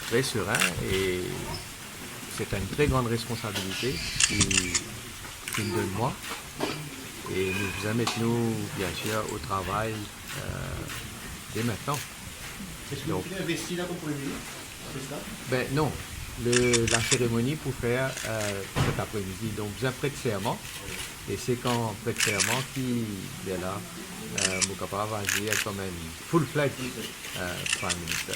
très serein et c'est une très grande responsabilité qui me donne moi. Et nous vous mettons bien sûr au travail dès maintenant. Est-ce que vous avez investi là pour le ministre? C'est ça? Ben non, la cérémonie pour faire cet après-midi. Donc vous prêt de serment. Et c'est quand prête serment qui est là, mon capable va agir comme un full-fledged Prime Minister.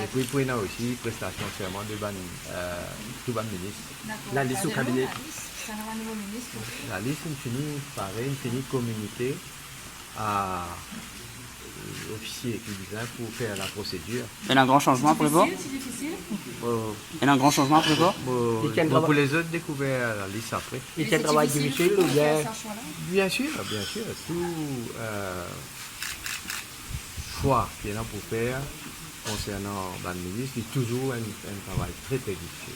Et puis il y a aussi prestation de serment de tout le ministre. La liste au cabinet. La liste est finie, pareil, une finie communiquée à l'officier qui disait pour faire la procédure. Il y a un grand changement à prévoir? C'est difficile. Il y a un grand changement à prévoir? Pour les autres, découvert la liste après. Et c'est un travail difficile ou bien? Bien sûr. Tout choix qu'il y a pour faire concernant le ministre, c'est toujours un travail très difficile.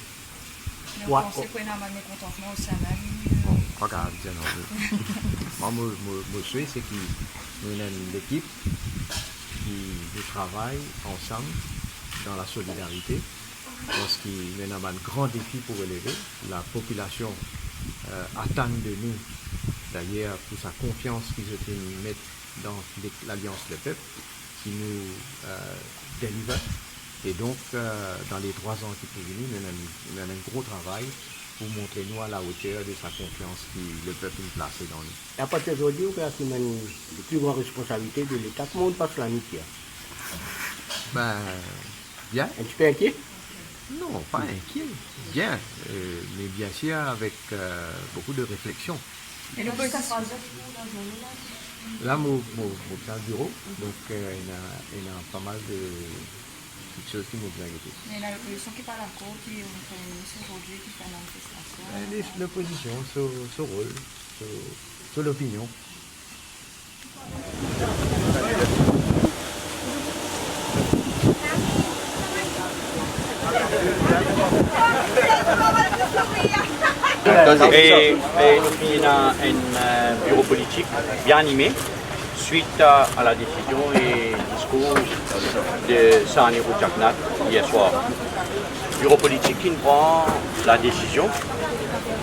Mais vous pensez qu'il y a un mécontentement au sein même? Bon, pas grave, bien non. Moi, mon souhait, c'est que nous avons une équipe qui travaille ensemble dans la solidarité. Parce qu'il y a un grand défi pour relever. La population attend de nous, d'ailleurs, pour sa confiance qu'ils mettent dans l'Alliance des peuples, qui nous délivre. Et donc, dans les 3 ans qui peuvent venir, nous avons un gros travail pour montrer nous à la hauteur de sa confiance que le peuple nous place dans nous. À partir d'aujourd'hui, vous avez les plus grandes responsabilités de l'État. Comment on passe la nuit? Ben, bien. Un petit peu inquiet? Non, pas inquiet. Bien. Mais bien sûr, avec beaucoup de réflexion. Et le poste Là, mon bureau, donc il y a pas mal de choses qui m'ont bien guetté. Mais la l'opposition qui parle encore, qui est au Premier ministre aujourd'hui, qui fait la manifestation. L'opposition, ce rôle, sur l'opinion. Et nous finissons un bureau politique bien animé suite à la décision et discours de Sani Roudjaknat hier soir. Bureau politique qui prend la décision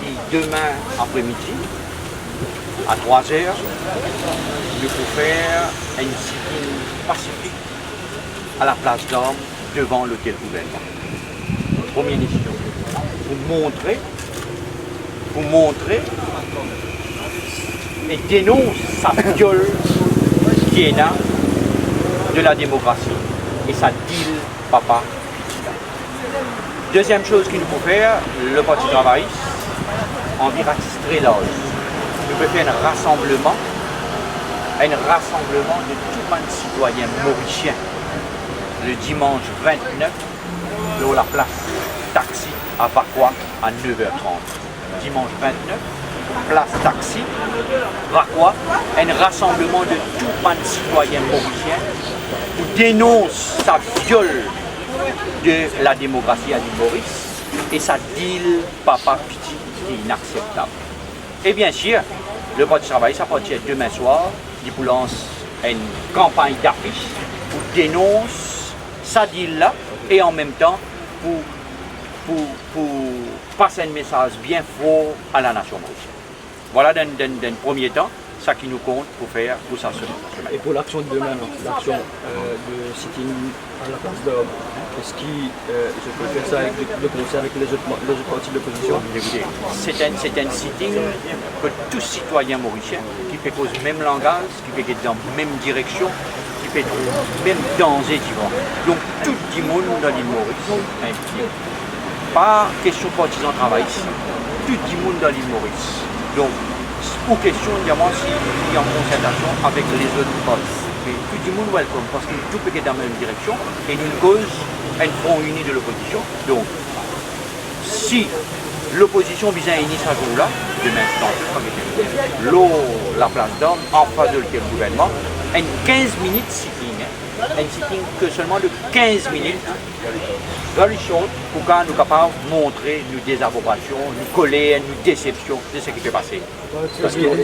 qui demain après-midi à 3 heures nous faut faire un sitting pacifique à la place d'Armes devant l'hôtel gouvernement. Première décision. Pour montrer et dénonce sa viole qui est là de la démocratie et sa deal papa. Deuxième chose qu'il nous faut faire, le Parti travailliste, envie ratistrer l'âge. Nous pouvons faire un rassemblement de tous les citoyens mauriciens le dimanche 29 sur la place Taxi à Vacois à 9h30. Dimanche 29, place Taxi, Vacois, un rassemblement de tous les citoyens mauriciens qui dénonce sa viole de la démocratie à l'île Maurice et sa deal papa piti qui est inacceptable. Et bien sûr, le Parti travail, ça partir demain soir, il lance une campagne d'affiches pour dénoncer sa deal là et en même temps pour passer un message bien fort à la nation mauricienne. Voilà d'un premier temps, ça qui nous compte pour faire pour ça semaine. Et pour l'action de demain, l'action de sitting à la place d'Armes, est-ce qu'il je peux faire ça avec le concert avec les autres partis de l'opposition? C'est un sitting que tous citoyens mauriciens qui fait cause même langage, qui fait dans la même direction, qui fait même danger vivant. Donc tout le monde dans l'île Maurice impliqué. Pas question partisan travail ici, tout le monde dans l'île Maurice. Donc, ou question évidemment s'il est en concertation avec les autres partis. Mais tout le monde welcome parce que tout peut être dans la même direction et une cause, un front uni de l'opposition. Donc, si l'opposition vise à initier ce jour-là, demain, la place d'Armes, en face de le gouvernement, une 15 minutes sitting. Un sitting que seulement de 15 minutes, very short, pour qu'on nous capables de montrer nos désapprobations, nos colères, nos déceptions de ce qui peut passer. Parce qu'il y a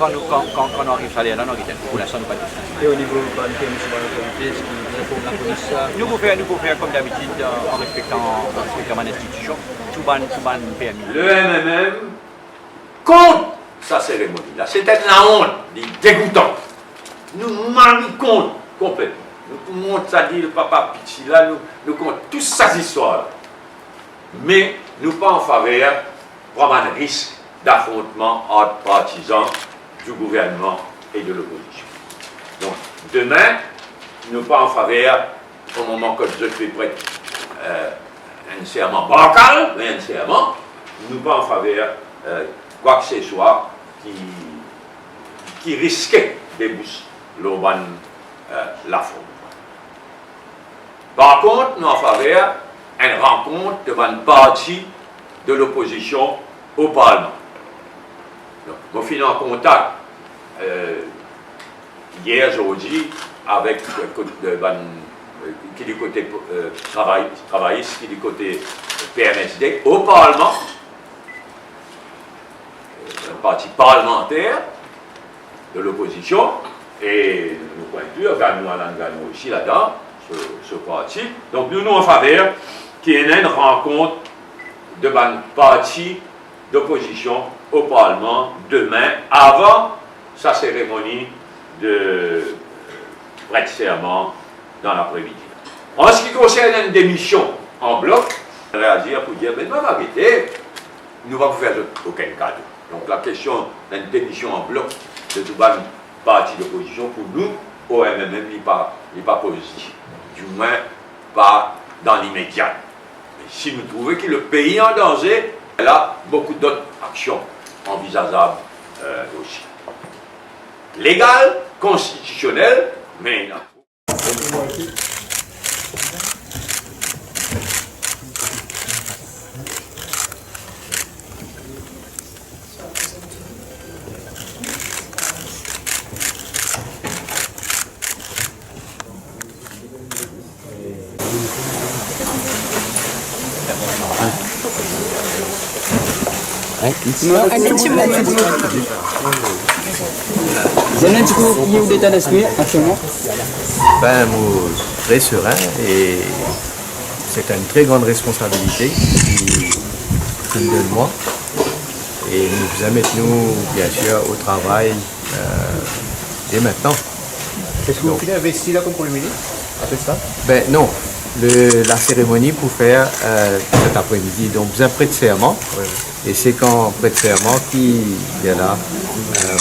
quand on arrive à aller là, pour l'instant, nous pas de discussion. Et au niveau de la municipalité, est-ce qu'il informe la police ça? Nous pouvons faire comme d'habitude en respectant mon institution, tout ban PMI. Le MMM contre sa cérémonie là. C'était la honte, dégoûtant. Nous marrons contre complètement. Nous tout le monde ça dit le papa Pichi là, nous comptons toutes ces histoires. Mais nous pas en faveur prendre un risque d'affrontement entre partisans du gouvernement et de l'opposition. Donc demain, nous pas en faveur au moment que je fais prêt un serment bancal, mais un serment, nous pas en faveur quoi que ce soit qui risquait d'éboucher l'affrontement. Par contre, nous en faveur une rencontre devant une partie de l'opposition au Parlement. Nous finissons en contact hier, aujourd'hui, avec qui du côté travailliste, qui du côté PMSD, au Parlement, un parti parlementaire de l'opposition, et nous pointures, gagnons aussi là-dedans, ce parti. Donc nous en faveur qu'il y ait une rencontre de parti d'opposition au Parlement demain, avant sa cérémonie de prêt de serment dans l'après-midi. En ce qui concerne une démission en bloc, réagir pour dire, mais non, arrêtez, nous ne allons faire aucun cadeau. Donc la question d'une démission en bloc de tout le parti d'opposition, pour nous, au MMM, n'est pas positif. Du moins, pas dans l'immédiat. Mais si nous trouvons que le pays est en danger, il y a beaucoup d'autres actions envisageables aussi. Légales, constitutionnelles, mais non. J'en du coup, il y a d'état d'esprit actuellement? Ben, moi, très serein et c'est une très grande responsabilité qui me donne moi. Et nous vous mettons bien sûr au travail dès maintenant. Est-ce que vous finissez investi là comme Premier ministre après ça? Ben non, la cérémonie pour faire cet après-midi. Donc vous avez prêt de serment. Et c'est quand prêt de serment qui est là,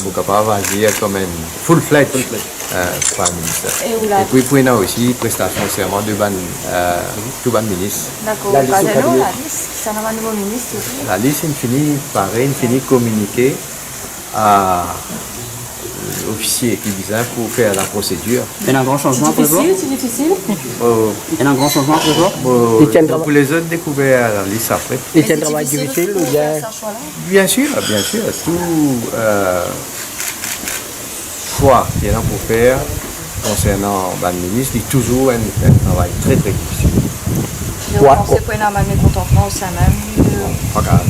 vous capable d'agir comme un full-fledged Prime Minister. Et puis pour nous aussi, prestation de serment de tout ban ministre. D'accord, pas de nous, la liste, ça n'a pas de nouveau ministre aussi. La liste est finie, pareil, est finie communiquée à l'officier qui vient pour faire la procédure. Il y a un grand changement pour vous? C'est difficile. Il y a un grand changement pour vous? Pour les autres découverts la liste après. Et c'est un travail difficile ou bien? Bien sûr. Tout choix qu'il y a pour faire concernant le ministre, c'est toujours un travail très très difficile. Donc on sait qu'il y a un mécontentement au sein même. Pas grave.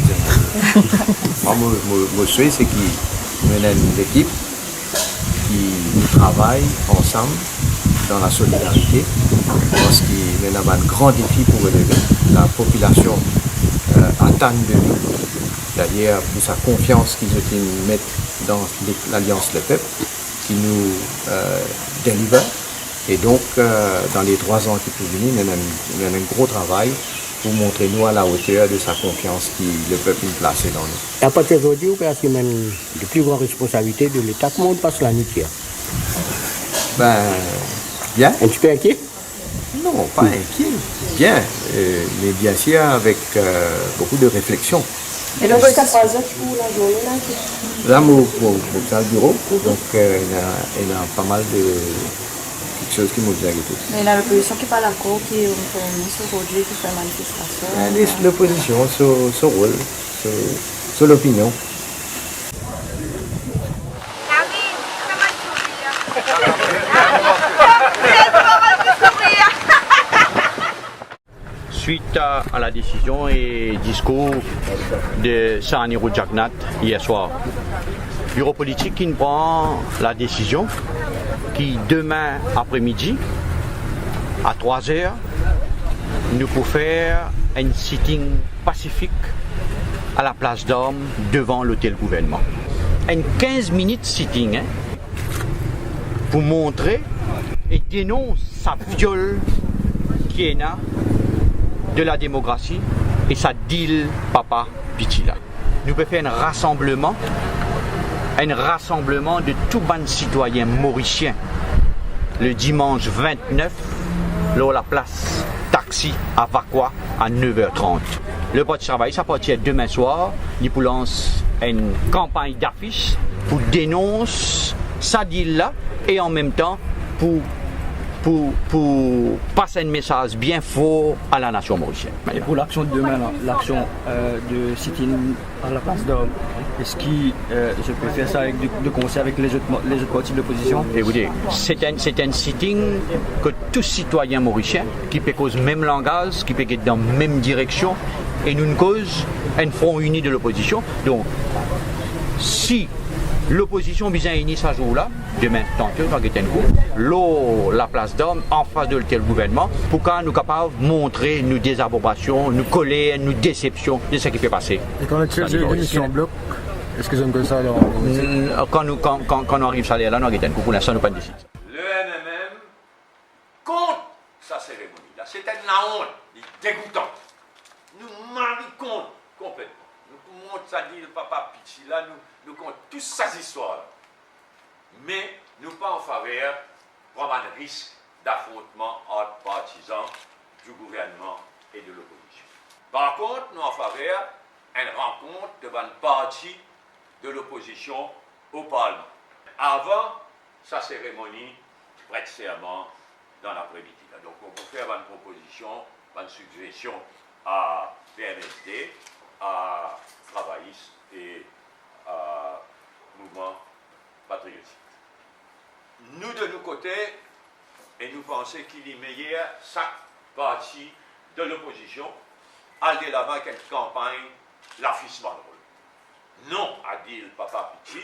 Moi, mon souhait, c'est qu'il y ait une équipe qui travaille ensemble dans la solidarité, parce qu'il y a un grand défi pour relever. La population attend de nous, d'ailleurs pour sa confiance qu'ils mettent dans l'Alliance Le Peuple, qui nous délivre. Et donc, dans les 3 ans qui peuvent venir, il y a un gros travail pour montrer nous à la hauteur de sa confiance que le peuple a placé dans nous. À partir d'aujourd'hui, vous avez de plus grandes responsabilités de l'État. Comment on passe la nuit hier? Ben, bien. Un petit peu inquiet? Non, pas inquiet. Bien, mais bien sûr avec beaucoup de réflexion. Et donc, jusqu'à 3 heures pour la journée là? Là, mon bureau, donc il y a pas mal de quelque chose qui m'ont bien arrêté. Mais la l'opposition qui parle à quoi, qui est au Premier ministre aujourd'hui, qui fait manifestation? L'opposition, son rôle, sur l'opinion. Suite à la décision et discours de Sahanirou Jagannath hier soir, bureau politique qui prend la décision qui demain après-midi à 3h nous pouvons faire un sitting pacifique à la place d'Armes devant l'hôtel gouvernement. Un 15 minutes sitting pour montrer et dénoncer sa viol qui est là de la démocratie et sa deal papa Pichila. Nous pouvons faire un rassemblement de tous les citoyens mauriciens le dimanche 29 lors la place Taxi à Vakwa à 9h30. Le parti travail, ça partit demain soir, il pour lancer une campagne d'affiches pour dénoncer sa deal là et en même temps pour passer un message bien fort à la nation mauricienne. Et pour l'action de demain, l'action de sit-in à la place d'Armes, est-ce que je peux faire ça de concert avec les autres partis de l'opposition? Écoutez, c'est un sitting que tous citoyens mauriciens qui peut causer le même langage, qui peut être dans la même direction, et nous cause un front uni de l'opposition. Donc, si l'opposition vient unie ce jour-là, demain, tant que la place d'Armes en face de l'hôtel gouvernement, pour qu'on nous capables de montrer nos désapprobations, nos colères, nos déceptions de ce qui peut passer. Et quand l'actuel de l'émission en bloc, est-ce que j'aime que ça alors? Quand on arrive à là, nous avons pour l'instant, nous pas de décision. Le MMM contre sa cérémonie. Là, c'était de la honte, dégoûtant. Nous marquons compte complètement. Nous montrons ça dit le papa Pichi là, nous comptons tous ces histoires. Mais nous pas en faveur prendre un risque d'affrontement entre partisans du gouvernement et de l'opposition. Par contre, nous en faveur une rencontre devant une partie de l'opposition au Parlement. Avant sa cérémonie, prête serment dans l'après-midi. Donc on peut faire une proposition, une suggestion à PMSD, à Travaillistes et à Mouvement Patriotique. Nous, de nos côtés, et nous pensons qu'il est meilleur, chaque partie de l'opposition, aller de l'avant avec une campagne, l'affiche banderole. Non, a dit le papa Pichi,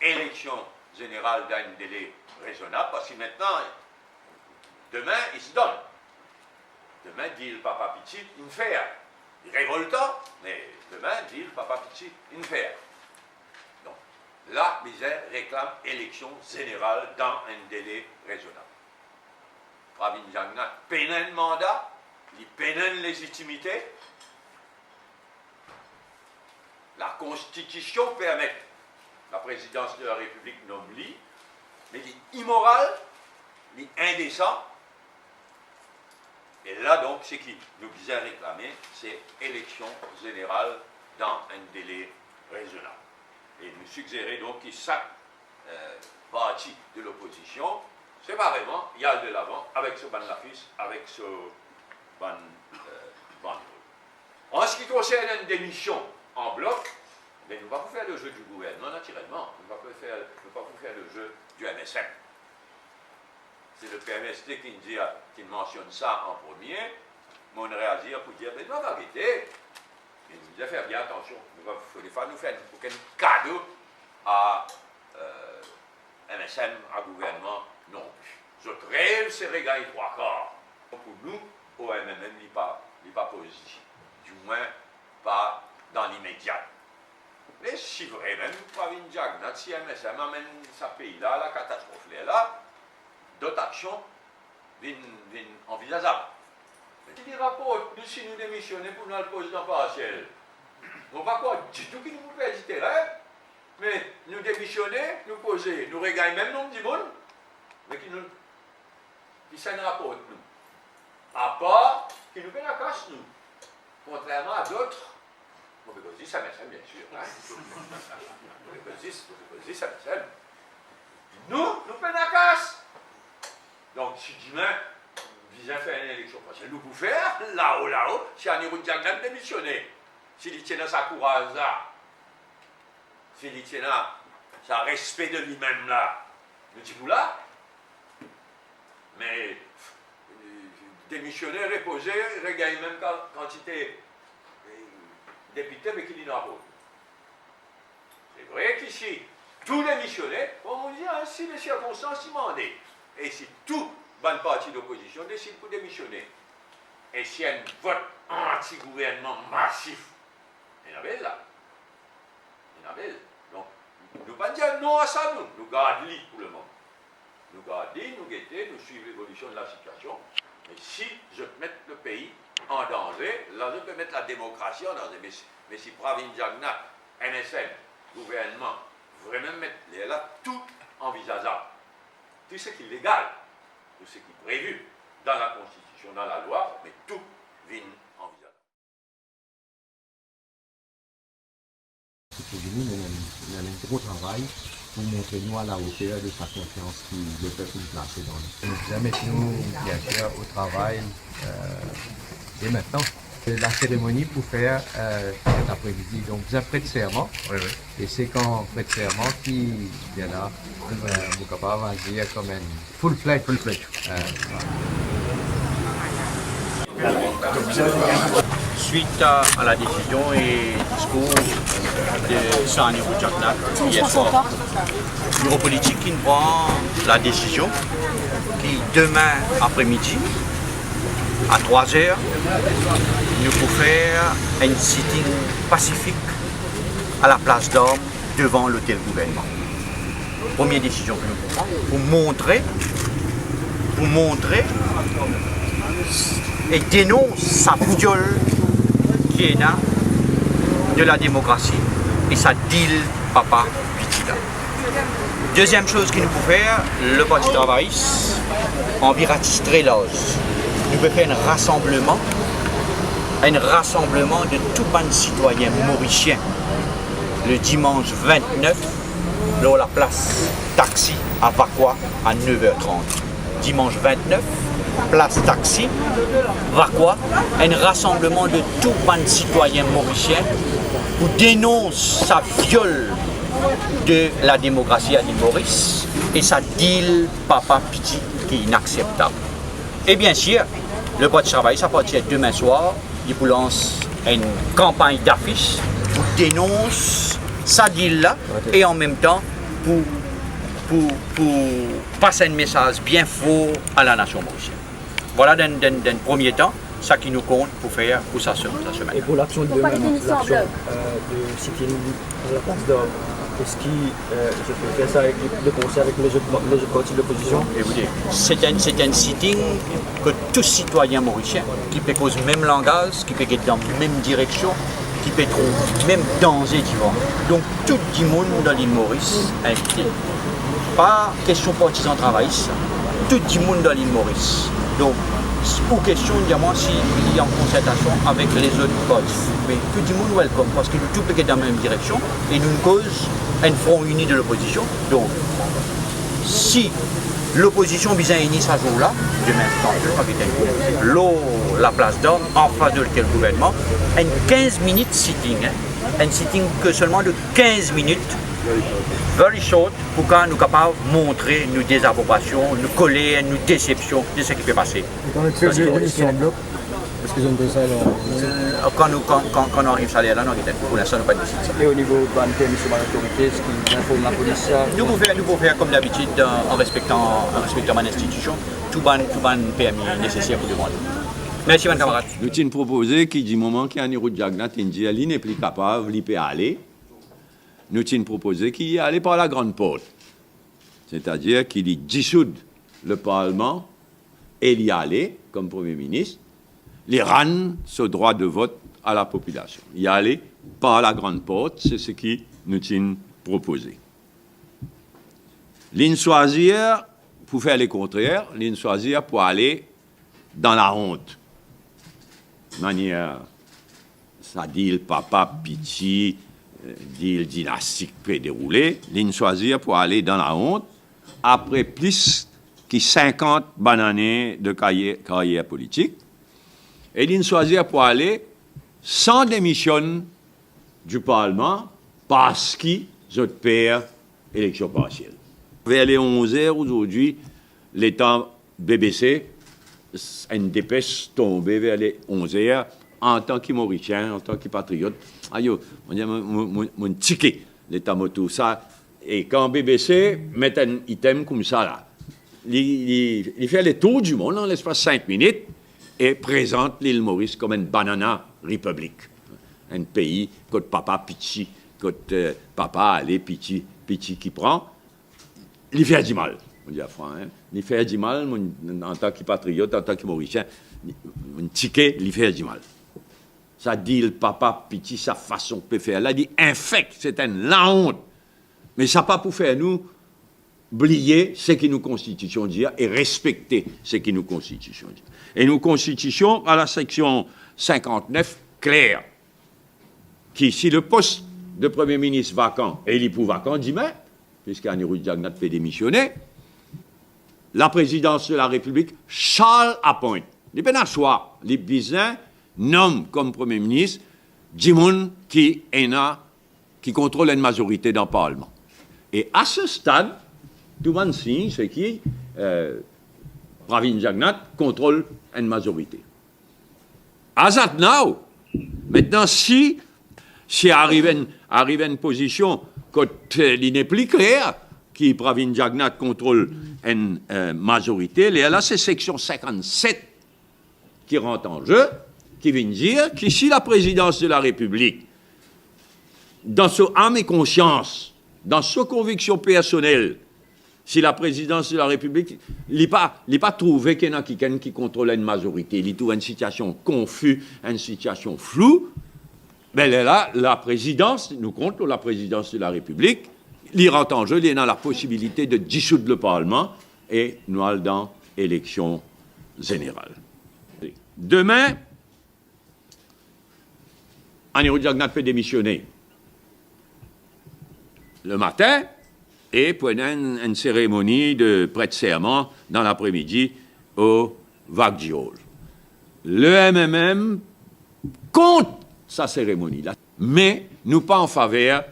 élection générale d'un délai raisonnable, parce que maintenant, demain, il se donne. Demain, dit le papa Pichi, une faire. Révoltant, mais demain, dit le papa Pichi, une faire. Donc, là, Bizet réclame élection générale dans un délai raisonnable. Rabin Jagna peine un mandat, il peine une légitimité. La Constitution permet la présidence de la République nomme-lui, mais il est immoral, il est indécent. Et là donc, ce qui nous disait réclamer, c'est élection générale dans un délai raisonnable. Et nous suggérer donc que chaque parti de l'opposition, séparément, il y a de l'avant avec ce ban l'affiche, avec ce ban banderole. En ce qui concerne une démission en bloc, mais nous ne pouvons pas faire le jeu du gouvernement naturellement, nous ne pouvons pas faire le jeu du MSM. C'est le PMST qui mentionne ça en premier, mais on réagit pour dire, mais non, arrêtez. Et nous disons, faire bien attention, il faut des fois nous faire aucun cadeau à MSM, à gouvernement, non plus. Notre rêve, c'est regagner 3 quarts. Pour nous, au MMM, il n'est pas positif. Du moins, pas dans l'immédiat. Mais si vraiment, pas une diagnose, si MSM amène ce pays-là, la catastrophe là, d'autres actions viennent envisageables. Il y a rapport, nous, si nous démissionnons pour nous le président partiel, on va quoi du tout qui nous fait hésiter là, mais nous démissionner, nous poser, nous regagnons même nombre de monde, mais qui s'en rapporte nous. À part qui nous fait la casse nous, contrairement à d'autres. On peut dire ça, MSM, bien sûr. Hein? On peut dire ça, MSM. Nous faisons la casse. Donc, si demain, vient faire une élection, parce que nous pouvons faire, là-haut, si on est au diagramme démissionné, s'il tient à sa courage là, s'il tient à sa respect de lui-même là, nous disons là, mais démissionner, reposer, regagner même quantité député, mais qu'il y en a pas. C'est vrai qu'ici, tous les missionnaires, on dit, hein, si les circonstances y demandaient, et si tout bonne partie d'opposition décide pour démissionner, et s'il y a un vote anti-gouvernement massif, il y en avait là. Il y en avait. Donc, nous ne pas dire non à ça, nous gardons pour le moment. Nous gardons, nous guettons, nous suivons l'évolution de la situation. Mais si je mets le pays en danger, là je peux mettre la démocratie en danger. Mais si Pravin Jagnat, NSN, gouvernement, vraiment mettre là tout envisageable, tout ce qui est légal, tout ce qui est prévu dans la Constitution, dans la loi, mais tout vient envisageable. Il y a un gros travail pour montrer nous à la hauteur de sa confiance qui le peuple placé dans nous. Nous allons mettre nous, bien sûr, au travail dès maintenant. C'est la cérémonie pour faire cet après-midi. Donc, vous avez prêté serment. Oui, oui. Et c'est quand prête serment qui vient là, vous capable de dire comme un full fledged. Suite à la décision et discours de Sani Roujaknak hier soir, le bureau politique qui prend la décision qui demain après-midi à 3h nous pouvons faire un sitting pacifique à la place d'Orme devant l'hôtel gouvernement. Première décision que nous prenons pour montrer et dénonce sa viole qui est là de la démocratie et sa deal papa Pitila. Deuxième chose qu'il nous peut faire, le Parti travailliste en viratistré l'os. Nous pouvons faire un rassemblement de tous les citoyens mauriciens le dimanche 29 dans la place Taxi à Vakwa à 9h30. Dimanche 29, place Taxi, Vakwa, un rassemblement de tous les citoyens mauriciens pour dénoncer sa viole de la démocratie à l'île Maurice et sa deal papa Piti qui est inacceptable. Et bien sûr, le Parti travail, à partir de demain soir, il lance une campagne d'affiches pour dénoncer sa deal là et en même temps pour passer un message bien fort à la nation mauricienne. Voilà d'un premier temps, ça qui nous compte pour faire pour sa semaine. Et pour l'action de demain, l'action de sitting à la place d'Orme, est-ce que je peux faire ça avec de concert avec les autres partis de l'opposition? Écoutez, c'est un sitting que tous citoyens mauriciens qui peut causer le même langage, qui peut être dans la même direction, qui peut trouver le même danger vivant. Donc tout le monde dans l'île Maurice est invité. Pas question partisan travailliste, tout le monde dans l'île Maurice. Donc, pour question, évidemment, s'il y a en concertation avec les autres partis. Mais tout le monde welcome, parce que nous tous peut être dans la même direction et nous cause un front uni de l'opposition. Donc, si l'opposition vise à unir ce jour-là, demain, la place d'Orme, en face de quel gouvernement, un 15 minutes sitting, un sitting que seulement de 15 minutes, very short, pour qu'on nous capables de montrer nos désapprobations, nos colères, nos déceptions de ce qui peut passer. Quand le truc est en bloc, est-ce qu'ils ont fait ça quand on arrive à là, pour l'instant, nous pas de décision. Et au niveau de la permission de l'autorité, est-ce qu'ils informent la police? Nous pouvons faire comme d'habitude en respectant l'institution, tout le permis nécessaire pour demander. Merci, mon camarade. Nous avons proposé qu'il dit moment qu'il y a un route Jagnat, il dit qu'il n'est plus capable, il peut aller. Nous avons proposé qu'il y allait par la grande porte. C'est-à-dire qu'il y dissout le Parlement et il y allait, comme Premier ministre, les rendre ce droit de vote à la population. Y aller par la grande porte, c'est ce qui nous avons proposé. L'une choisir pour faire le contraire, l'une choisir pour aller dans la honte. De manière, ça dit le papa Piti, deal dynastique peut dérouler, l'une choisir pour aller dans la honte après plus que 50 années de carrière politique, et l'une choisir pour aller sans démission du Parlement parce qu'ils ont perdu l'élection partielle. Vers les 11h aujourd'hui, l'État BBC, une dépêche tombée vers les 11h en tant que Mauricien, en tant que patriote. Aïe, mon ticket, l'État moto, ça, Et quand BBC met un item comme ça là, il fait le tour du monde en l'espace 5 minutes et présente l'île Maurice comme une banana republic. Un pays, côté papa pichi, côté papa allez pichi qui prend. Il fait du mal, on dit à France. Hein? Il fait du mal, en tant que patriote, en tant que Mauricien, un ticket, il fait du mal. Ça dit le papa pichi, sa façon de faire. Là, il dit infect, c'est la honte. Mais ça n'a pas pour faire nous oublier ce que nos constitutions disent et respecter ce que nos constitutions disent. Et nos constitutions, à la section 59, claire, qui, si le poste de Premier ministre vacant, et il est pour vacant, dit mais, puisqu'Aneroute Jagnat fait démissionner, la présidence de la République shall appoint. Les Bénassois, les Bisins, nomment comme Premier ministre Jimoun qui contrôle une majorité dans le Parlement. Et à ce stade, tout le monde signe ce qui Pravin Jagnat contrôle une majorité. As at now, maintenant, si arrive une position il n'est plus clair qui Pravin Jagnat contrôle une majorité, là, c'est section 57 qui rentre en jeu, qui vient dire que si la présidence de la République, dans son âme et conscience, dans sa conviction personnelle, si la présidence de la République n'a pas trouvé qu'il y en a qui contrôle une majorité, il trouve une situation confuse, une situation floue, mais là, la présidence, nous compte la présidence de la République, il rentre en jeu, il y a la possibilité de dissoudre le Parlement et nous allons dans l'élection générale. Demain, Aneroute Jagnat peut démissionner le matin et pour une cérémonie de prête-serment dans l'après-midi au Wagji Hall. Le MMM compte sa cérémonie-là, mais nous pas en faveur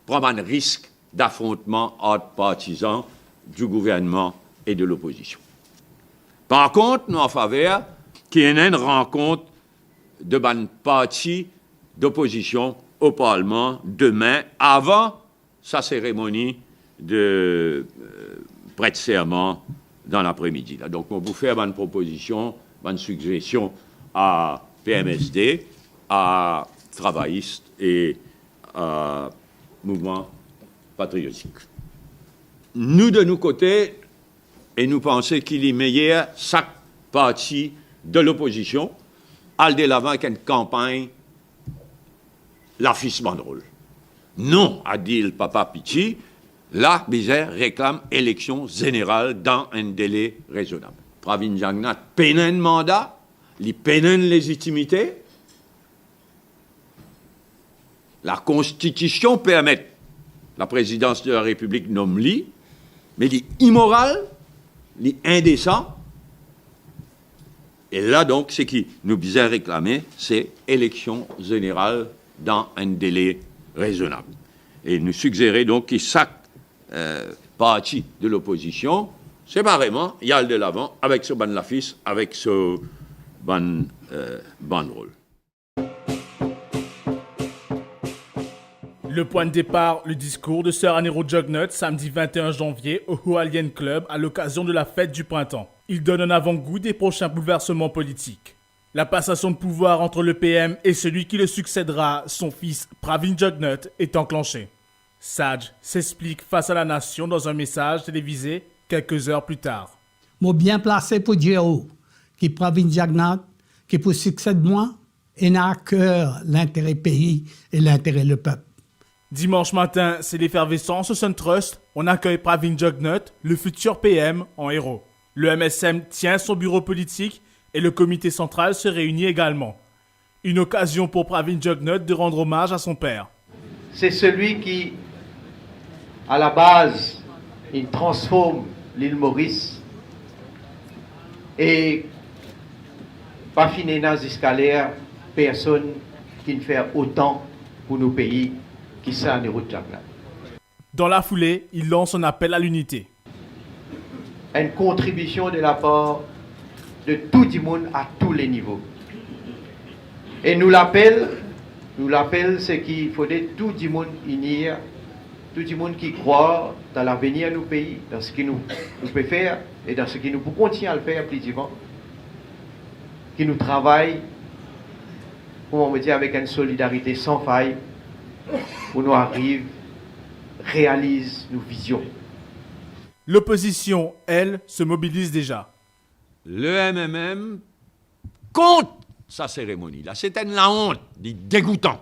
prendre un risque d'affrontement entre partisans du gouvernement et de l'opposition. Par contre, nous en faveur qu'il y ait une rencontre de ban partis d'opposition au Parlement demain, avant sa cérémonie de prête-serment dans l'après-midi. Donc, on vous fait une proposition, une suggestion à PMSD, à travaillistes et à mouvement patriotique. Nous, de nos côtés, et nous pensons qu'il est meilleur, chaque parti de l'opposition, aller de l'avant avec une campagne l'affiche banderole. Non, a dit le papa Pichi, la Bizet réclame élection générale dans un délai raisonnable. Pravin Jagnat peine un mandat, il peine une légitimité. La Constitution permet la présidence de la République nomme-li, mais il est immoral, il est indécent. Et là, donc, ce qui nous disait réclamer, c'est élection générale dans un délai raisonnable. Et nous suggérer donc que chaque parti de l'opposition, séparément, y aille de l'avant avec ce ban l'affiche, avec ce ban banderole. Le point de départ, le discours de Sir Aneroute Jagnat samedi 21 janvier au Hualien Club à l'occasion de la fête du printemps. Il donne un avant-goût des prochains bouleversements politiques. La passation de pouvoir entre le PM et celui qui le succédera, son fils Pravin Jagnat, est enclenchée. Saj s'explique face à la nation dans un message télévisé quelques heures plus tard. Moi bien placé pour dire qui Pravin Jagnat, qui pour succéder moi, et n'a à cœur l'intérêt pays et l'intérêt le peuple. Dimanche matin, c'est l'effervescence au Sun Trust. On accueille Pravin Jagnat, le futur PM, en héros. Le MSM tient son bureau politique et le comité central se réunit également. Une occasion pour Pravin Jagnat de rendre hommage à son père. C'est celui qui, à la base, il transforme l'île Maurice et pas finir jusqu'à l'air, personne qui ne fait autant pour nos pays qui ça Aneroute Jagnat. Dans la foulée, il lance un appel à l'unité. Une contribution de la part de tout le monde à tous les niveaux. Et nous l'appel, c'est qu'il faudrait tout le monde unir tout le monde qui croit dans l'avenir de nos pays, dans ce que nous pouvons faire et dans ce que nous pouvons continuer à le faire plus vivant, qui nous travaille, comment on me dit, avec une solidarité sans faille, pour nous arrive, réalise nos visions. L'opposition, elle, se mobilise déjà. Le MMM contre sa cérémonie. Là, c'était la honte, dégoûtant.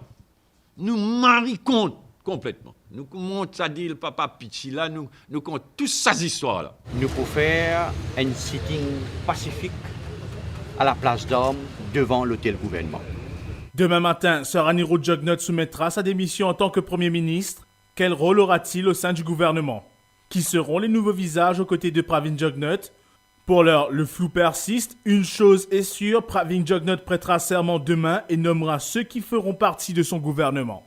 Nous marie compte complètement. Nous compte ça dit le papa Pichi là, nous compte toute ces histoires là. Nous pouvons faire un sitting pacifique à la place d'Armes devant l'hôtel gouvernement. Demain matin, Sir Anirudh Jugnauth soumettra sa démission en tant que Premier ministre. Quel rôle aura-t-il au sein du gouvernement? Qui seront les nouveaux visages aux côtés de Pravin Jugnauth? Pour l'heure, le flou persiste. Une chose est sûre, Pravin Jugnauth prêtera serment demain et nommera ceux qui feront partie de son gouvernement.